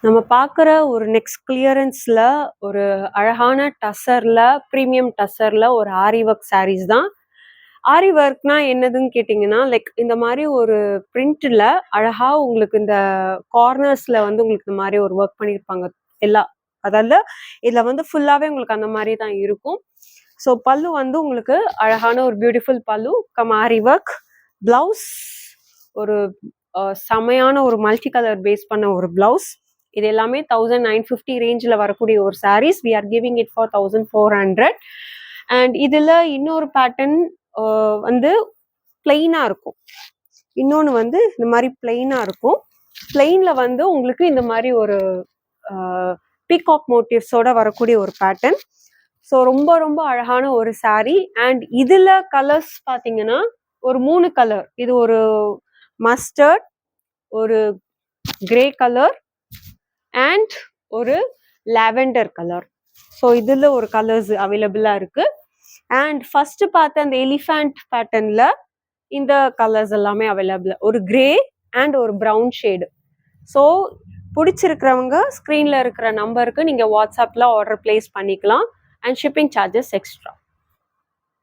நம்ம பார்க்குற ஒரு நெக்ஸ்ட் கிளியரன்ஸ்ல ஒரு அழகான டசர்ல ப்ரீமியம் டசர்ல ஒரு ஆரி ஒர்க் சாரீஸ் தான். ஆரி ஒர்க்னா என்னதுன்னு கேட்டிங்கன்னா, லைக் இந்த மாதிரி ஒரு பிரிண்ட்ல அழகா உங்களுக்கு இந்த கார்னர்ஸ்ல வந்து உங்களுக்கு இந்த மாதிரி ஒரு ஒர்க் பண்ணியிருப்பாங்க. எல்லா அதாவது இதுல வந்து ஃபுல்லாவே உங்களுக்கு அந்த மாதிரி தான் இருக்கும். ஸோ பல்லு வந்து உங்களுக்கு அழகான ஒரு பியூட்டிஃபுல் பல்லு கம் ஆரி ஒர்க். பிளவுஸ் ஒரு செமையான ஒரு மல்டி கலர் பேஸ் பண்ண ஒரு பிளவுஸ். இது எல்லாமே 1950 ரேஞ்சில் வரக்கூடிய ஒரு sarees. We are giving it for 1400. And இதில் இன்னொரு பேட்டர்ன் வந்து பிளெயினாக இருக்கும். இன்னொன்று வந்து இந்த மாதிரி பிளெயினாக இருக்கும். பிளெயினில் வந்து உங்களுக்கு இந்த மாதிரி ஒரு பீகாக் மோட்டிவ்ஸோட வரக்கூடிய ஒரு பேட்டர்ன். ஸோ ரொம்ப ரொம்ப அழகான ஒரு சாரீ. அண்ட் இதில் கலர்ஸ் பார்த்தீங்கன்னா ஒரு 3 கலர். இது ஒரு மஸ்டர்ட், ஒரு கிரே கலர் அண்ட் ஒரு லாவெண்டர் கலர். ஸோ இதில் ஒரு கலர்ஸ் அவைலபிளாக இருக்குது. அண்ட் ஃபஸ்ட்டு பார்த்த அந்த எலிஃபண்ட் பேட்டர்னில் இந்த கலர்ஸ் எல்லாமே அவைலபிள். ஒரு கிரே அண்ட் ஒரு ப்ரௌன் ஷேடு. ஸோ பிடிச்சிருக்கிறவங்க ஸ்க்ரீனில் இருக்கிற நம்பருக்கு நீங்கள் வாட்ஸ்அப்பில் ஆர்டர் பிளேஸ் பண்ணிக்கலாம். And shipping charges extra.